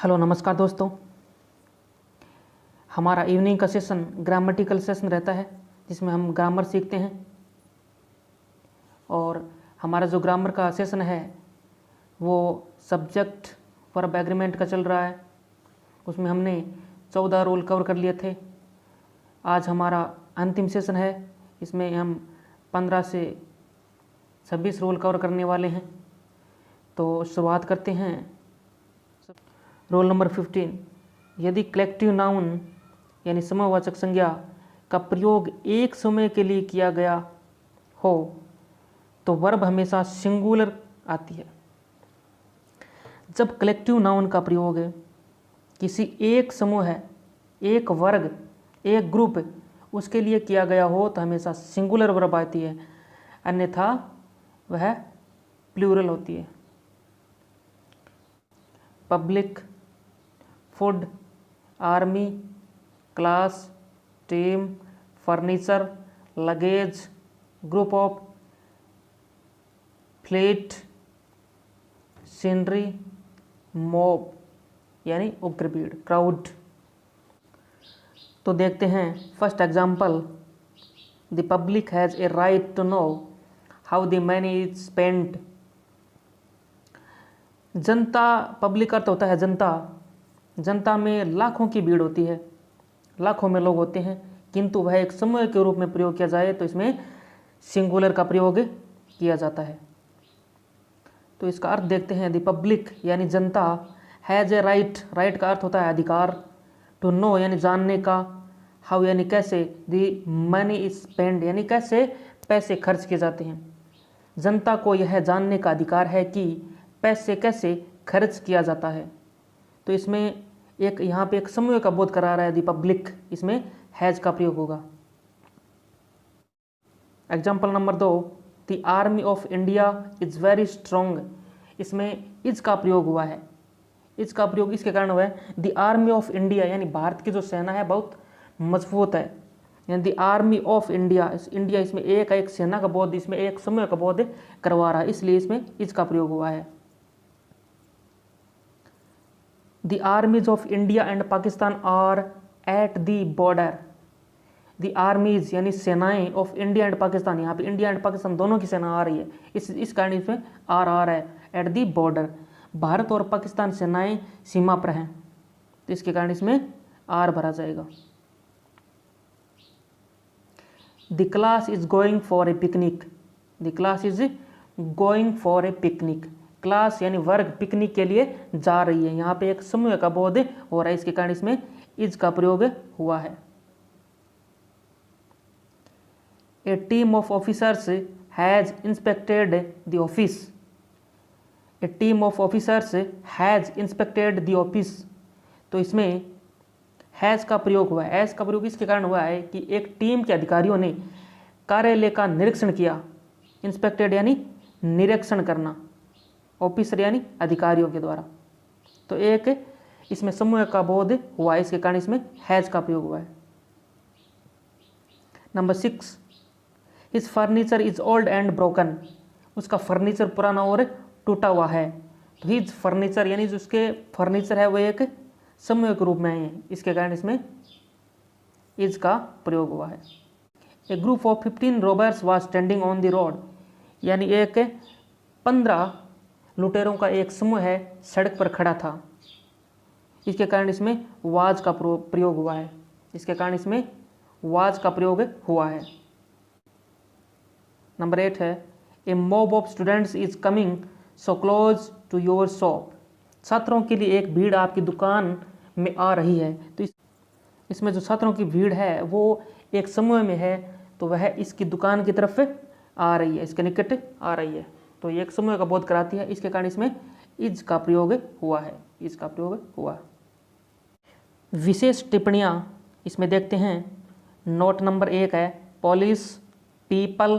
Hello नमस्कार दोस्तों। हमारा इवनिंग का सेशन ग्रामेटिकल सेशन रहता है जिसमें हम ग्रामर सीखते हैं। और हमारा जो ग्रामर का सेशन है वो सब्जेक्ट वर्ब एग्रीमेंट का चल रहा है। उसमें हमने 14 रूल कवर कर लिए थे। आज हमारा अंतिम सेशन है, इसमें हम 15 से 26 रूल कवर करने वाले हैं। तो शुरुआत करते हैं। रोल नंबर 15, यदि कलेक्टिव नाउन यानी समूहवाचक संज्ञा का प्रयोग एक समय के लिए किया गया हो तो वर्ब हमेशा सिंगुलर आती है। जब कलेक्टिव नाउन का प्रयोग किसी एक समूह है, एक वर्ग, एक ग्रुप उसके लिए किया गया हो तो हमेशा सिंगुलर वर्ब आती है, अन्यथा वह प्लूरल होती है। Public, food, army, class, team, furniture, luggage, group of, fleet, scenery, mob यानी उग्र भीड़, क्राउड। तो देखते हैं first example, the public has a right to know how the money is spent. जनता, पब्लिक अर्थ होता है जनता। जनता में लाखों की भीड़ होती है, लाखों में लोग होते हैं, किंतु वह एक समूह के रूप में प्रयोग किया जाए तो इसमें सिंगुलर का प्रयोग किया जाता है। तो इसका अर्थ देखते हैं। द पब्लिक यानी जनता, हैज़ ए राइट, राइट का अर्थ होता है अधिकार, टू नो यानी जानने का, हाउ यानी कैसे, द मनी इज स्पेंड यानी कैसे पैसे खर्च किए जाते हैं। जनता को यह जानने का अधिकार है कि पैसे कैसे खर्च किया जाता है। तो इसमें एक यहाँ पे एक समूह का बोध करा रहा है द पब्लिक, इसमें हैज़ का प्रयोग होगा। Example number 2, the army of India is very strong. इसमें इज का प्रयोग हुआ है। इज का प्रयोग इसके कारण हुआ है, द आर्मी ऑफ इंडिया यानी भारत की जो सेना है बहुत मजबूत है, यानी the army of India, India इसमें एक सेना का बोध, इसमें एक समूह का बोध करवा रहा है, इसलिए इसमें इज का प्रयोग हुआ है। The armies of India and Pakistan are at the border. The armies यानी सेनाएं of India and Pakistan, यहाँ पे इंडिया एंड पाकिस्तान दोनों की सेना आ रही है, इस कारण इसमें आर आ रहा है, एट दी बॉर्डर। भारत और पाकिस्तान सेनाएं सीमा पर हैं, तो इसके कारण इसमें आर भरा जाएगा। The class is going for a picnic. The class is going for a picnic. Class यानी वर्ग पिकनिक के लिए जा रही है, यहाँ पे एक समूह का बोध हो रहा है, इसके कारण इसमें इज का प्रयोग हुआ है। A team of officers has inspected the office. A team of officers has inspected the office. तो इसमें हैज का प्रयोग हुआ है। हैज का प्रयोग इसके कारण हुआ है कि एक टीम के अधिकारियों ने कार्यालय का निरीक्षण किया। इंस्पेक्टेड यानी निरीक्षण करना, ऑफिसर यानी अधिकारियों के द्वारा। तो एक इसमें समूह का बोध हुआ है, इसके कारण इसमें हैज का प्रयोग हुआ है। Number 6, his furniture is old and broken. उसका फर्नीचर पुराना और टूटा हुआ है। तो हिज फर्नीचर यानी जो उसके फर्नीचर है वो एक समूह के रूप में है, इसके कारण इसमें इज का प्रयोग हुआ है। A group of 15 robbers was standing on the road, यानी एक 15 लुटेरों का एक समूह है सड़क पर खड़ा था, इसके कारण इसमें वाज का प्रयोग हुआ है, इसके कारण इसमें वाज का प्रयोग हुआ है। नंबर 8 है, a mob of students is coming so close to your shop. छात्रों के लिए एक भीड़ आपकी दुकान में आ रही है। तो इसमें जो छात्रों की भीड़ है वो एक समूह में है, तो वह इसकी दुकान की तरफ आ रही है, इसके निकट आ रही है, तो ये एक समूह का बोध कराती है, इसके कारण इसमें इज का प्रयोग हुआ है, इज का प्रयोग हुआ। विशेष टिप्पणियाँ इसमें देखते हैं। नोट नंबर 1 है, पुलिस, पीपल,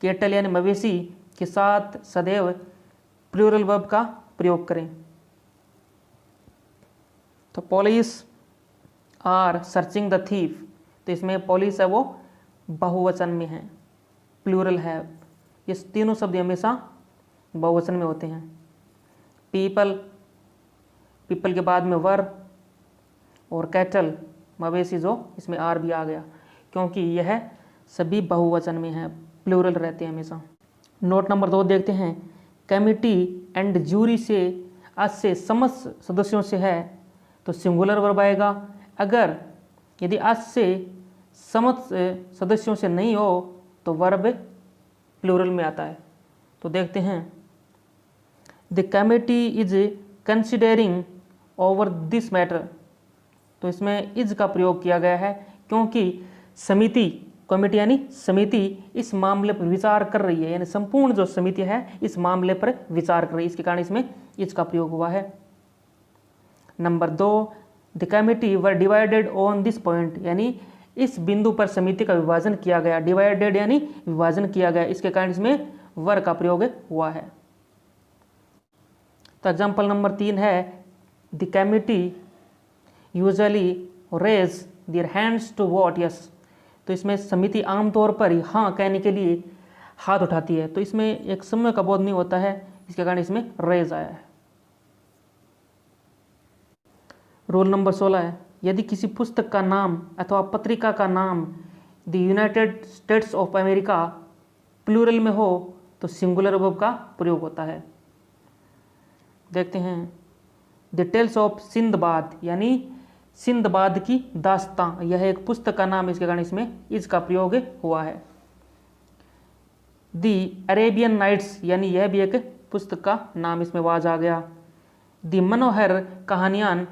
केटल यानी मवेशी के साथ सदैव प्लूरल वर्ब का प्रयोग करें। तो police are searching the thief, तो इसमें पुलिस है वो बहुवचन में है, प्लूरल है, ये तीनों शब्द हमेशा बहुवचन में होते हैं। पीपल पीपल के बाद में वर, और कैटल मवेशी जो इसमें आर भी आ गया, क्योंकि यह सभी बहुवचन में हैं, प्लूरल रहते हैं हमेशा। नोट नंबर 2 देखते हैं। कमिटी एंड जूरी से आज से समस्त सदस्यों से है तो सिंगुलर वर्ब आएगा। अगर यदि आज से समस्त सदस्यों से नहीं हो तो वर्ब प्लूरल में आता है। तो देखते हैं, the committee is considering over this matter. तो इसमें इज का प्रयोग किया गया है क्योंकि समिति, कमेटी यानी समिति इस मामले पर विचार कर रही है, यानी संपूर्ण जो समिति है इस मामले पर विचार कर रही है, इसके कारण इसमें इज का प्रयोग हुआ है। Number 2, the committee were divided on this point, यानी इस बिंदु पर समिति का विभाजन किया गया, डिवाइडेड यानी विभाजन किया गया, इसके कारण इसमें वर का प्रयोग हुआ है। तो एग्जाम्पल नंबर 3 है, the committee usually raise their hands to vote yes. तो इसमें समिति आमतौर पर हाँ कहने के लिए हाथ उठाती है, तो इसमें एक समय का बोध नहीं होता है, इसके कारण इसमें रेज आया है। रूल नंबर 16 है, यदि किसी पुस्तक का नाम अथवा पत्रिका का नाम the United States of America plural में हो तो सिंगुलर वर्ब का प्रयोग होता है। देखते हैं, द टेल्स ऑफ सिंदबाद, यानी सिंदबाद की दास्तां, यह एक पुस्तक का नाम, इसके कारण इसमें इज का प्रयोग हुआ है। दी अरेबियन नाइट्स, यानी यह भी एक पुस्तक का नाम, इसमें वाज आ गया। दी मनोहर कहानियान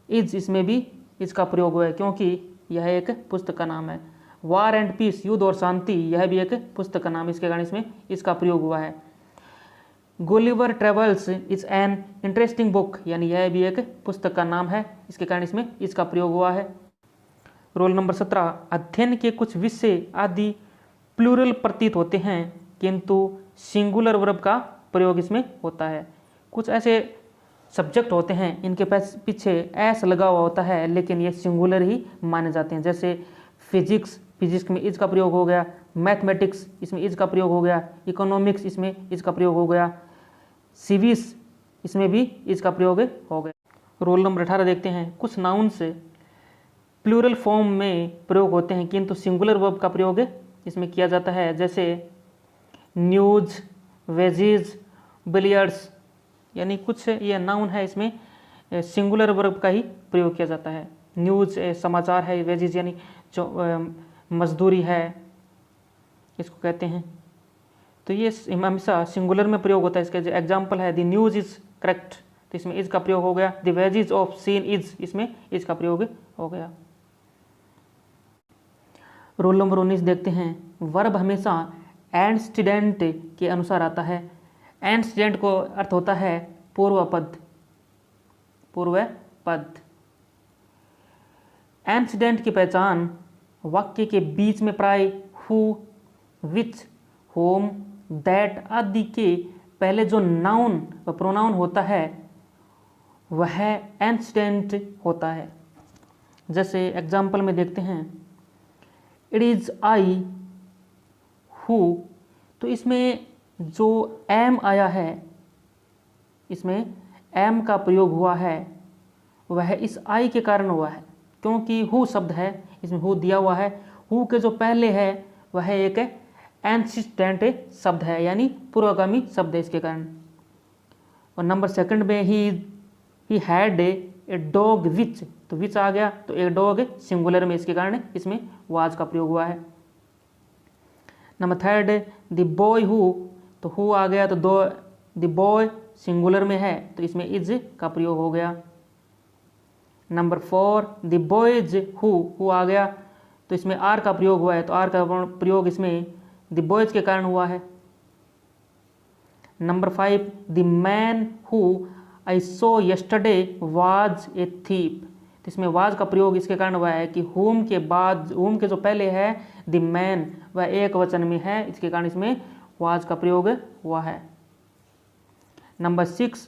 इज, इसमें भी इज का प्रयोग हुआ है क्योंकि यह एक पुस्तक का नाम है। वार एंड पीस, युद्ध और शांति, यह भी एक पुस्तक का नाम है, इसके कारण इसमें इसका प्रयोग हुआ है। Gulliver travels is an interesting book, यानी यह भी एक पुस्तक का नाम है, इसके कारण इसमें इसका प्रयोग हुआ है। रोल नंबर 17, अध्ययन के कुछ विषय आदि प्लूरल प्रतीत होते हैं किंतु सिंगुलर वर्ब का प्रयोग इसमें होता है। कुछ ऐसे सब्जेक्ट होते हैं इनके पीछे एस लगा हुआ होता है लेकिन ये सिंगुलर ही माने जाते हैं, जैसे फिजिक्स, फिजिक्स में इज का प्रयोग हो गया, मैथमेटिक्स इसमें इज का प्रयोग हो गया, इकोनॉमिक्स इसमें इज का प्रयोग हो गया, सिविक्स इसमें भी इज का प्रयोग हो गया। रोल नंबर 18 देखते हैं, कुछ नाउन से प्लूरल फॉर्म में प्रयोग होते हैं किंतु सिंगुलर वर्ब का प्रयोग इसमें किया जाता है, जैसे न्यूज, वेजीज, बिलियर्ड्स, यानी कुछ ये नाउन है इसमें सिंगुलर वर्ब का ही प्रयोग किया जाता है। न्यूज समाचार है, वेजीज यानी जो मजदूरी है इसको कहते हैं, तो ये हमेशा सिंगुलर में प्रयोग होता है। इसका जो एग्जाम्पल है, द न्यूज इज करेक्ट, तो इसमें इज का प्रयोग हो गया। The wages of sin is, इसमें इज का प्रयोग हो गया। रोल नंबर 19 देखते हैं, वर्ब हमेशा एंटसीडेंट के अनुसार आता है। एंटसीडेंट को अर्थ होता है पूर्व पद, पूर्व पद। एंटसीडेंट की पहचान वाक्य के बीच में प्राय हु, विच, होम, दैट आदि के पहले जो नाउन व प्रोनाउन होता है वह एंटसीडेंट होता है। जैसे एग्जाम्पल में देखते हैं, इट इज आई हु, तो इसमें जो एम आया है, इसमें एम का प्रयोग हुआ है वह इस आई के कारण हुआ है क्योंकि हु शब्द है, इसमें हु दिया हुआ है, हु के जो पहले है वह एक एंटसीडेंट शब्द है यानी पूर्वगामी शब्द है, इसके कारण। और नंबर 2 में ही हैड ए डॉग विच, तो विच आ गया, तो एक डॉग सिंगुलर में, इसके कारण इसमें वाज का प्रयोग हुआ है। नंबर 3 द बॉय हु, तो हु आ गया, तो द बॉय सिंगुलर में है तो इसमें इज का प्रयोग हो गया। नंबर 4 द बॉयज हु आ गया, तो इसमें आर का प्रयोग हुआ है, तो आर का प्रयोग इसमें द बॉयज के कारण हुआ है। Number 5 the man who I so yesterday was a thief, तो इसमें वाज का प्रयोग इसके कारण हुआ है कि होम के बाद, होम के जो पहले है द मैन वह एक वचन में है, इसके कारण इसमें वाज का प्रयोग हुआ है। Number 6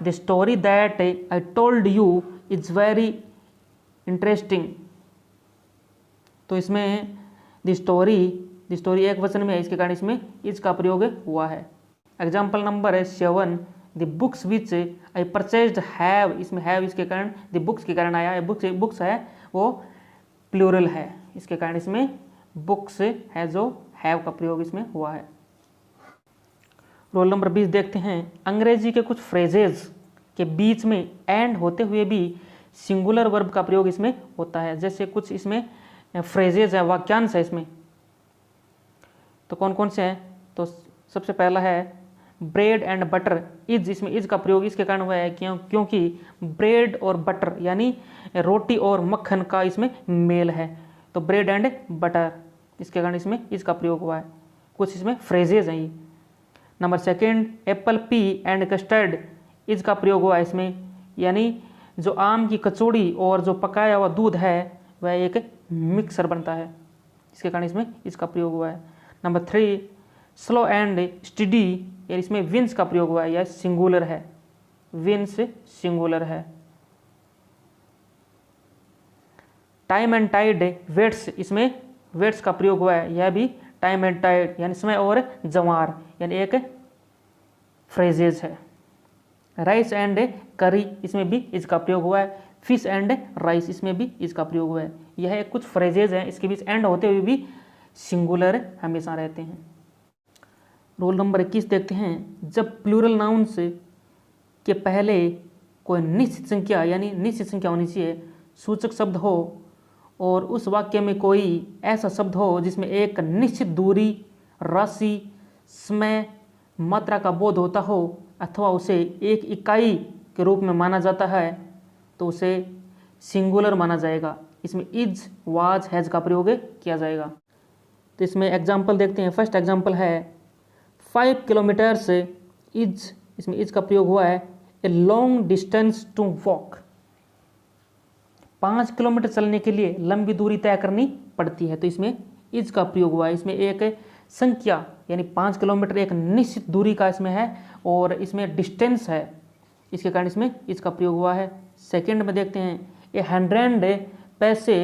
the story that I told you is very interesting, तो इसमें द स्टोरी एक वचन में है, इसके कारण इसमें इज का प्रयोग हुआ है। Example number 7 the books which I purchased have, इसमें हैव इसके कारण द बुक्स के कारण आया है। बुक्स है वो प्लूरल है, इसके कारण इसमें बुक्स है जो हैव का प्रयोग इसमें हुआ है। रोल नंबर 20 देखते हैं। अंग्रेजी के कुछ फ्रेजेज के बीच में एंड होते हुए भी सिंगुलर वर्ब का प्रयोग इसमें होता है। जैसे कुछ इसमें फ्रेजेज है, वाक्यांश है इसमें, तो कौन कौन से हैं? तो सबसे पहला है ब्रेड एंड बटर इज, इसमें इज का प्रयोग इसके कारण हुआ है क्योंकि ब्रेड और बटर यानी रोटी और मक्खन का इसमें मेल है, तो ब्रेड एंड बटर, इसके कारण इसमें इज का प्रयोग हुआ है। कुछ इसमें फ्रेजेज हैं ये। Number second, Apple P and custard is का प्रयोग हुआ है इसमें, यानी जो आम की कचौड़ी और जो पकाया हुआ दूध है वह एक मिक्सर बनता है, इसके कारण इसमें इसका प्रयोग हुआ है। नंबर 3, स्लो एंड स्टडी, इसमें विंस का प्रयोग हुआ है, यह सिंगुलर है, विंस सिंगुलर है। टाइम एंड टाइड वेट्स, इसमें वेट्स का प्रयोग हुआ है, यह भी टाइम एंड टाइड यानी समय और जवार यानी एक फ्रेजेज है। राइस एंड करी, इसमें भी इसका प्रयोग हुआ है। फिश एंड राइस, इसमें भी इसका प्रयोग हुआ है। यह कुछ फ्रेजेज हैं, इसके बीच एंड होते हुए भी सिंगुलर हमेशा रहते हैं। रोल नंबर 21 देखते हैं। जब प्लूरल नाउन्स के पहले कोई निश्चित संख्या यानी निश्चित संख्या होनी चाहिए सूचक शब्द हो और उस वाक्य में कोई ऐसा शब्द हो जिसमें एक निश्चित दूरी, राशि, समय, मात्रा का बोध होता हो अथवा उसे एक इकाई के रूप में माना जाता है तो उसे सिंगुलर माना जाएगा। इसमें इज, वाज, हैज का प्रयोग किया जाएगा। तो इसमें एग्जाम्पल देखते हैं। फर्स्ट एग्जाम्पल है 5 किलोमीटर्स इज, इसमें इज का प्रयोग हुआ है। A long distance to walk, 5 kilometre चलने के लिए लंबी दूरी तय करनी पड़ती है, तो इसमें इज का प्रयोग हुआ है। इसमें एक संख्या यानी 5 किलोमीटर एक निश्चित दूरी का इसमें है और इसमें डिस्टेंस है, इसके कारण इसमें इज का प्रयोग हुआ है। सेकंड में देखते हैं। ए 100 पैसे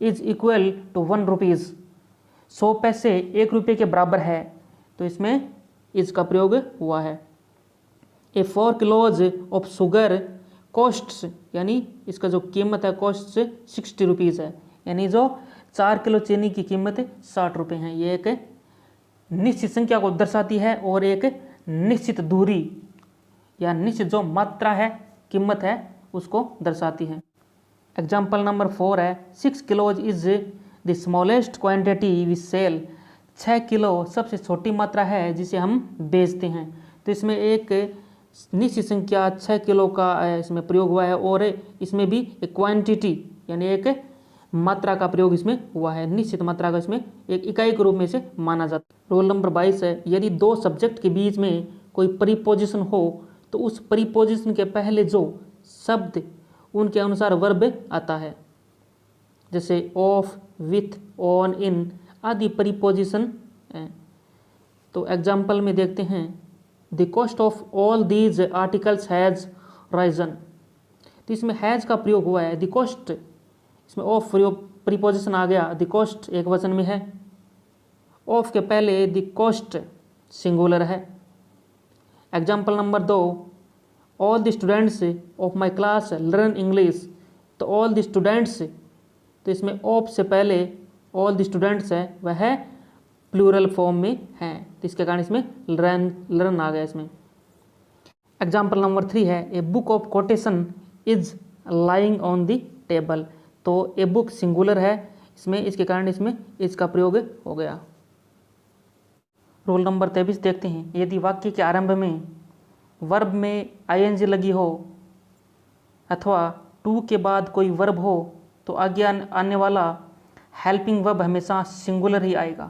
इज इक्वल टू 1 रुपीज़, 100 पैसे 1 रुपये के बराबर है, तो इसमें इज का प्रयोग हुआ है। ए 4 किलोज ऑफ शुगर कॉस्ट्स, यानी इसका जो कीमत है कॉस्ट 60 रुपीज़ है, यानी जो 4 किलो चीनी की कीमत 60 रुपये है। ये एक निश्चित संख्या को दर्शाती है और एक निश्चित दूरी या निश्चित जो मात्रा है, कीमत है, उसको दर्शाती है। एग्जाम्पल नंबर 4 है 6 kilos is the smallest quantity we sell, 6 kilo सबसे छोटी मात्रा है जिसे हम बेचते हैं, तो इसमें एक निश्चित संख्या 6 किलो का इसमें प्रयोग हुआ है और इसमें भी एक क्वांटिटी यानी एक मात्रा का प्रयोग इसमें हुआ है, निश्चित मात्रा का इसमें एक इकाई के रूप में से माना जाता है। रोल नंबर 22 है। यदि दो सब्जेक्ट के बीच में कोई प्रीपोजिशन हो तो उस प्रीपोजिशन के पहले जो शब्द उनके अनुसार वर्ब आता है, जैसे ऑफ, विथ, ऑन, इन आदि प्रीपोजिशन है। तो एग्जाम्पल में देखते हैं। The cost of all these articles has Ryzen, तो इसमें हैज़ का प्रयोग हुआ है। द कॉस्ट, इसमें ऑफ प्रीपोजिशन आ गया, द कॉस्ट एक वचन में है, ऑफ के पहले द कॉस्ट सिंगुलर है। Example number 2, all the students of my class learn English, तो ऑल द स्टूडेंट्स, तो इसमें ऑफ से पहले ऑल द स्टूडेंट्स है वह प्लूरल फॉर्म में है, तो इसके कारण इसमें लर्न आ गया इसमें। एग्जाम्पल नंबर 3 है a book of quotation is lying on the table, तो ए बुक सिंगुलर है इसमें, इसके कारण इसमें इसका प्रयोग हो गया। रोल नंबर 23 देखते हैं। यदि वाक्य के आरंभ में वर्ब में आईएनजी लगी हो अथवा टू के बाद कोई वर्ब हो तो आगे आने वाला हेल्पिंग वर्ब हमेशा सिंगुलर ही आएगा।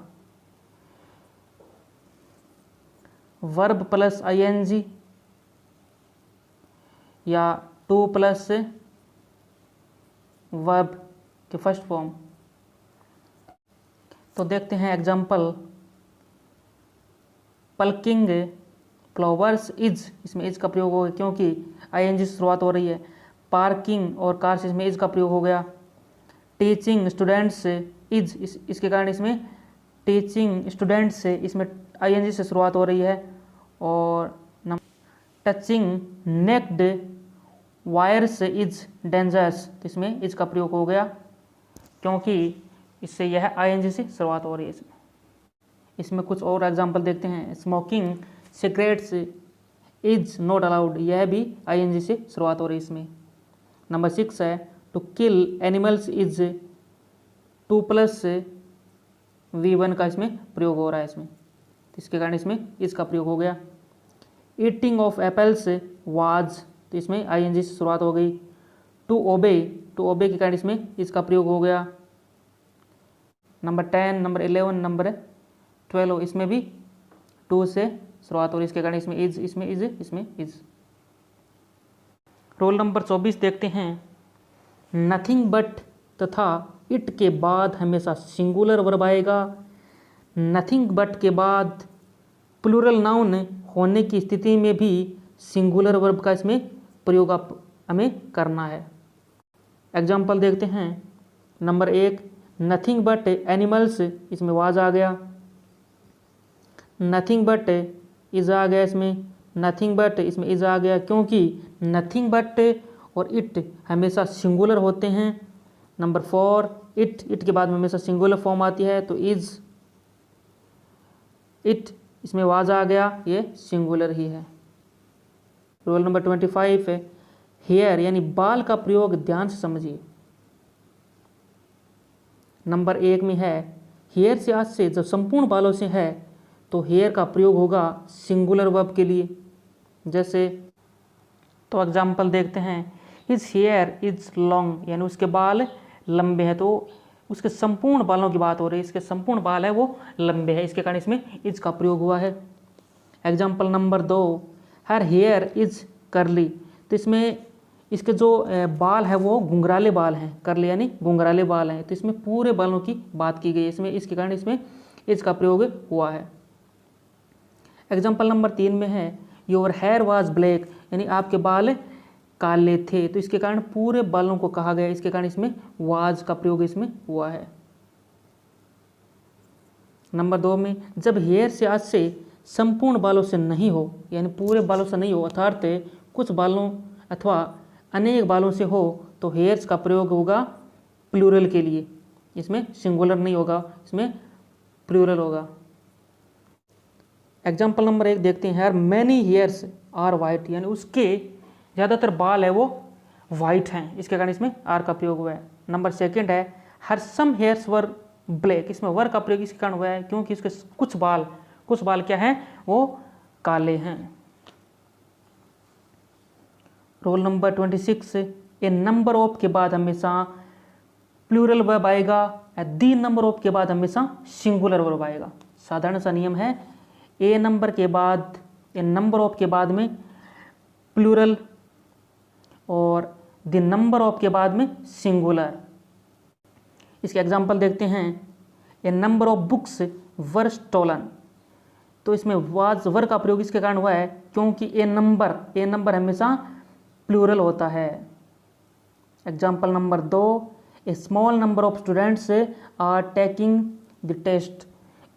वर्ब प्लस आईएनजी या टू प्लस वर्ब के फर्स्ट फॉर्म। तो देखते हैं एग्जाम्पल। पल्किंग फ्लावर्स इज, इसमें इज का प्रयोग हो गया क्योंकि आईएनजी से शुरुआत हो रही है। पार्किंग और कार्स, इसमें इज का प्रयोग हो गया। टीचिंग स्टूडेंट्स इज, इसके कारण इसमें टीचिंग स्टूडेंट्स से इसमें आईएनजी से शुरुआत हो रही है। और touching naked wires is dangerous. तो इसमें इज का प्रयोग हो गया क्योंकि इससे यह आईएनजी से शुरुआत हो रही है। इसमें कुछ और एग्जांपल देखते हैं। Smoking cigarettes is not allowed, यह भी आईएनजी से शुरुआत हो रही है इसमें। नंबर 6 है to kill animals is 2+V1 का इसमें प्रयोग हो रहा है इसमें, इसके कारण इसमें इसका प्रयोग हो गया। ईटिंग ऑफ एप्पल्स वाज, तो इसमें आईएनजी से शुरुआत हो गई। टू ओबे के कारण इसमें इसका प्रयोग हो गया। नंबर 10, नंबर 11, नंबर 12 इसमें भी 2 से शुरुआत हो रही है, इसके कारण इसमें इज, इसमें इज, इसमें इज। रोल नंबर 24 देखते हैं। नथिंग बट तथा इट के बाद हमेशा सिंगुलर वर्ब आएगा। नथिंग बट के बाद प्लूरल नाउन होने की स्थिति में भी सिंगुलर वर्ब का इसमें प्रयोग हमें करना है। एग्जाम्पल देखते हैं। नंबर 1 नथिंग बट एनिमल्स, इसमें वाज आ गया। नथिंग बट इज आ गया इसमें। नथिंग बट इसमें इज आ गया क्योंकि नथिंग बट और इट हमेशा सिंगुलर होते हैं। नंबर 4 इट के बाद में हमेशा सिंगुलर फॉर्म आती है, तो इज इट इसमें वाज आ गया, ये सिंगुलर ही है। रोल नंबर 25 है हेयर यानी बाल का प्रयोग ध्यान से समझिए। नंबर 1 में है हेयर से आज से जब संपूर्ण बालों से है तो हेयर का प्रयोग होगा सिंगुलर वर्ब के लिए। जैसे तो एग्जाम्पल देखते हैं। हिज हेयर इज लॉन्ग यानी उसके बाल लंबे हैं, तो उसके संपूर्ण बालों की बात हो रही है, इसके संपूर्ण बाल है वो लंबे हैं, इसके कारण इसमें इज का प्रयोग हुआ है। Example number 2 her here is करली, तो इसमें इसके जो बाल है वो घुंघराले बाल हैं, करली यानी घुंघराले बाल हैं, तो इसमें पूरे बालों की बात की गई है इसमें, इसके कारण इसमें इज का प्रयोग हुआ है। एग्जाम्पल नंबर 3 में है योर हेयर वाज ब्लैक यानी आपके बाल काले थे, तो इसके कारण पूरे बालों को कहा गया, इसके कारण इसमें वाज का प्रयोग इसमें हुआ है। नंबर 2 में जब हेयर से आज से संपूर्ण बालों से नहीं हो यानी पूरे बालों से नहीं हो अर्थात कुछ बालों अथवा अनेक बालों से हो तो हेयर्स का प्रयोग होगा प्लूरल के लिए, इसमें सिंगुलर नहीं होगा, इसमें प्लूरल होगा। एग्जाम्पल नंबर 1 देखते हैं। मैनी हेयर्स आर वाइट यानी उसके ज़्यादातर बाल है वो वाइट हैं, इसके कारण इसमें आर का प्रयोग हुआ है। नंबर 2 है हर सम हेयर्स वर ब्लैक, इसमें वर का प्रयोग इसके कारण हुआ है क्योंकि उसके कुछ बाल क्या हैं वो काले हैं। Roll number 26 A number of के बाद हमेशा प्लूरल वर्ब आएगा, दी नंबर ऑफ के बाद हमेशा सिंगुलर वर्ब आएगा। साधारण सा नियम है, ए नंबर के बाद ए नंबर ऑफ के बाद में प्लूरल और द नंबर ऑफ के बाद में सिंगुलर। इसके एग्जाम्पल देखते हैं। A number of books were stolen, तो इसमें वाज वर का प्रयोग इसके कारण हुआ है क्योंकि ए नंबर हमेशा प्लूरल होता है। Example number 2 a small number of students are taking the test.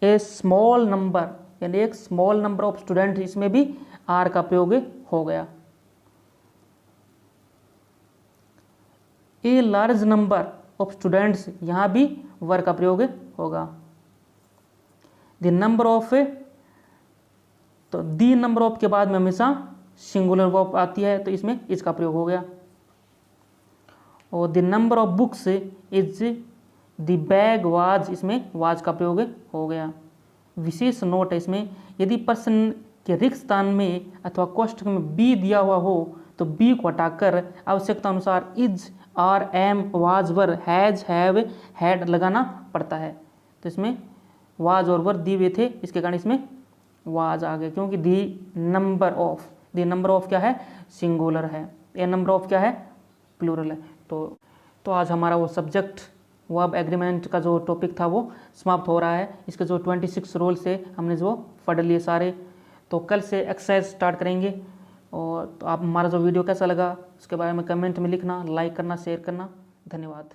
A small number यानी एक स्मॉल नंबर ऑफ स्टूडेंट, इसमें भी आर का प्रयोग हो गया। A large number of students, यहाँ भी वर का प्रयोग होगा। द नंबर ऑफ, तो दी नंबर ऑफ के बाद में हमेशा सिंगुलर वर्ब आती है, तो इसमें इसका प्रयोग हो गया। और the number of books is the bag was, इसमें वाज का प्रयोग हो गया। विशेष नोट है इसमें, यदि प्रश्न के रिक्त स्थान में अथवा कोष्ठक में बी दिया हुआ हो तो बी को हटाकर आवश्यकता अनुसार is, are, am, was, were, has, have, had लगाना पड़ता है। तो इसमें वाज और वर दिए हुए थे, इसके कारण इसमें वाज आ गया क्योंकि दी नंबर ऑफ क्या है सिंगुलर है, ए नंबर ऑफ क्या है प्लूरल है। तो आज हमारा वो सब्जेक्ट वर्ब एग्रीमेंट का जो टॉपिक था वो समाप्त हो रहा है। इसके जो 26 रूल से हमने जो पढ़ लिए सारे, तो कल से एक्सरसाइज स्टार्ट करेंगे। और तो आप हमारा जो वीडियो कैसा लगा उसके बारे में कमेंट में लिखना, लाइक करना, शेयर करना। धन्यवाद।